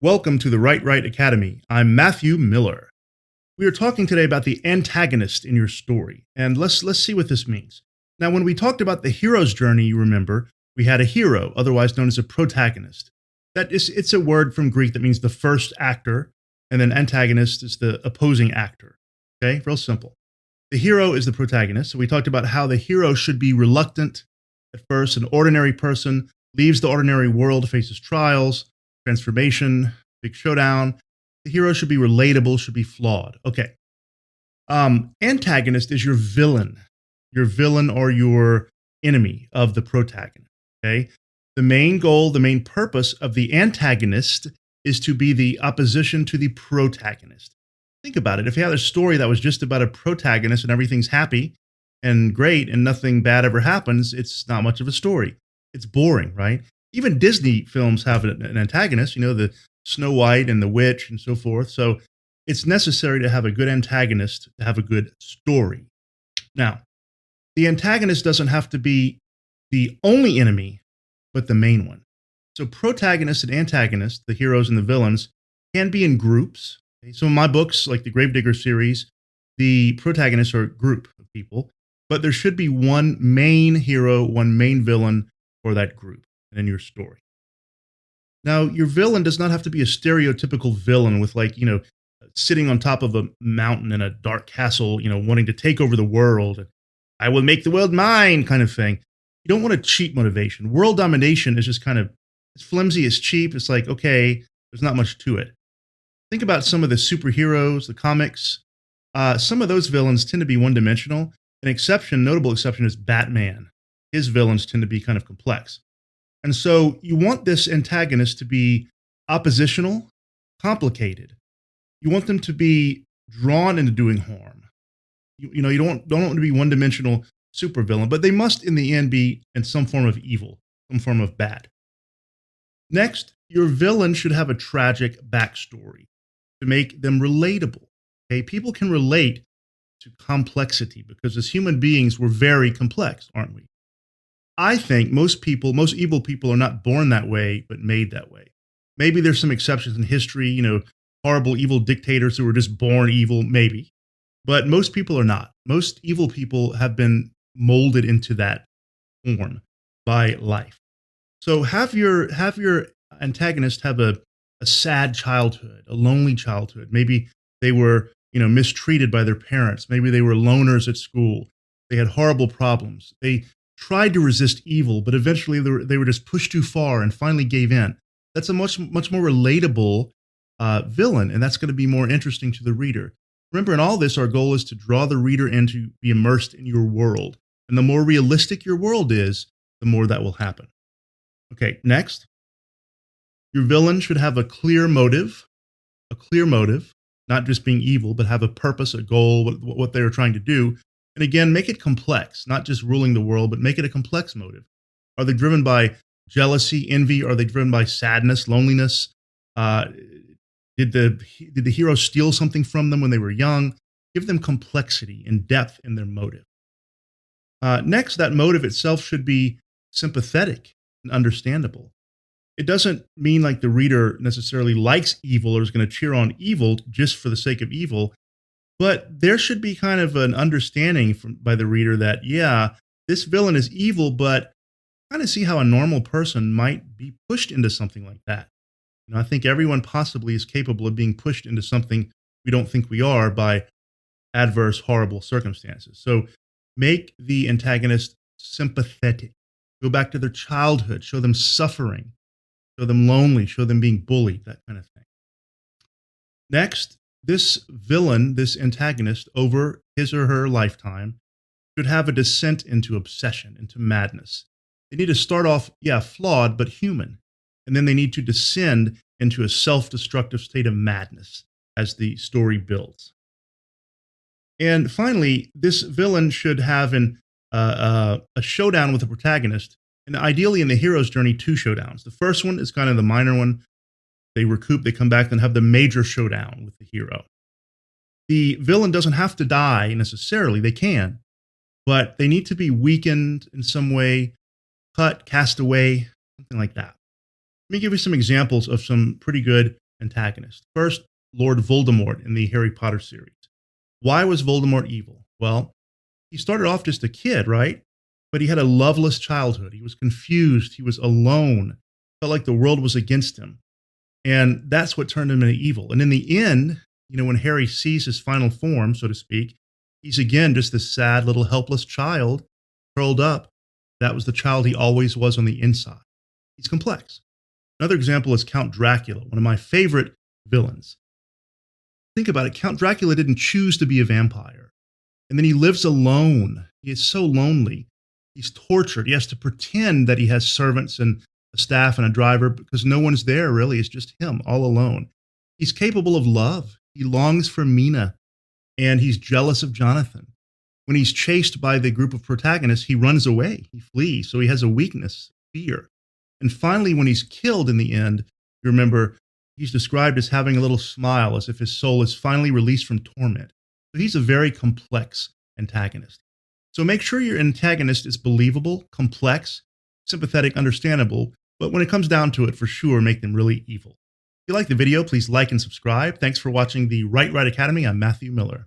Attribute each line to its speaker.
Speaker 1: Welcome to the Right Academy. I'm Matthew Miller. We are talking today about the antagonist in your story, and let's see what this means. Now, when we talked about the hero's journey, you remember we had a hero, otherwise known as a protagonist. It's a word from Greek that means the first actor, and then antagonist is the opposing actor. Okay, real simple. The hero is the protagonist. So we talked about how the hero should be reluctant at first, an ordinary person leaves the ordinary world, faces trials, transformation, big showdown. The hero should be relatable, should be flawed. Okay. Antagonist is your villain or your enemy of the protagonist. Okay. The main goal, the main purpose of the antagonist is to be the opposition to the protagonist. Think about it. If you had a story that was just about a protagonist and everything's happy and great and nothing bad ever happens, it's not much of a story. It's boring, right? Even Disney films have an antagonist, the Snow White and the Witch and so forth. So it's necessary to have a good antagonist to have a good story. Now, the antagonist doesn't have to be the only enemy, but the main one. So protagonists and antagonists, the heroes and the villains, can be in groups. Okay? So in my books, like the Gravedigger series, the protagonists are a group of people, but there should be one main hero, one main villain for that group and in your story. Now, your villain does not have to be a stereotypical villain with sitting on top of a mountain in a dark castle, wanting to take over the world. I will make the world mine kind of thing. You don't want a cheap motivation. World domination is just kind of, it's flimsy, it's cheap. It's like, okay, there's not much to it. Think about some of the superheroes, the comics. Some of those villains tend to be one-dimensional. Notable exception is Batman. His villains tend to be kind of complex. And so you want this antagonist to be oppositional, complicated. You want them to be drawn into doing harm. You don't want them to be one-dimensional supervillain, but they must in the end be in some form of evil, some form of bad. Next, your villain should have a tragic backstory to make them relatable. Okay, people can relate to complexity because as human beings, we're very complex, aren't we? I think most evil people are not born that way, but made that way. Maybe there's some exceptions in history, horrible evil dictators who were just born evil, maybe. But most people are not. Most evil people have been molded into that form by life. So have your antagonist have a sad childhood, a lonely childhood. Maybe they were, mistreated by their parents. Maybe they were loners at school. They had horrible problems. They tried to resist evil, but eventually they were just pushed too far and finally gave in. That's a much more relatable villain, and that's going to be more interesting to the reader. Remember, in all this, our goal is to draw the reader in to be immersed in your world. And the more realistic your world is, the more that will happen. Okay, next. Your villain should have a clear motive, not just being evil, but have a purpose, a goal, what they are trying to do. And again, make it complex, not just ruling the world, but make it a complex motive. Are they driven by jealousy, envy? Are they driven by sadness, loneliness? Did the hero steal something from them when they were young? Give them complexity and depth in their motive. Next, that motive itself should be sympathetic and understandable. It doesn't mean like the reader necessarily likes evil or is going to cheer on evil just for the sake of evil. But there should be kind of an understanding by the reader that, yeah, this villain is evil, but kind of see how a normal person might be pushed into something like that. I think everyone possibly is capable of being pushed into something we don't think we are by adverse, horrible circumstances. So make the antagonist sympathetic. Go back to their childhood, show them suffering, show them lonely, show them being bullied, that kind of thing. Next, this villain, this antagonist, over his or her lifetime, should have a descent into obsession, into madness. They need to start off, flawed, but human. And then they need to descend into a self-destructive state of madness as the story builds. And finally, this villain should have a showdown with the protagonist, and ideally in the hero's journey, 2 showdowns. The first one is kind of the minor one. They recoup, they come back, then have the major showdown with the hero. The villain doesn't have to die necessarily. They can, but they need to be weakened in some way, cut, cast away, something like that. Let me give you some examples of some pretty good antagonist. First, Lord Voldemort in the Harry Potter series. Why was Voldemort evil? Well, he started off just a kid, right? But he had a loveless childhood. He was confused. He was alone. Felt like the world was against him. And that's what turned him into evil. And in the end, when Harry sees his final form, so to speak, he's again just this sad little helpless child curled up. That was the child he always was on the inside. He's complex. Another example is Count Dracula, one of my favorite villains. Think about it. Count Dracula didn't choose to be a vampire. And then he lives alone. He is so lonely. He's tortured. He has to pretend that he has servants and a staff and a driver because no one's there, really. It's just him, all alone. He's capable of love. He longs for Mina, and he's jealous of Jonathan. When he's chased by the group of protagonists, he runs away. He flees. So he has a weakness, fear. And finally, when he's killed in the end, you remember, he's described as having a little smile, as if his soul is finally released from torment. So he's a very complex antagonist. So make sure your antagonist is believable, complex, sympathetic, understandable, but when it comes down to it, for sure, make them really evil. If you like the video, please like and subscribe. Thanks for watching the Right Academy. I'm Matthew Miller.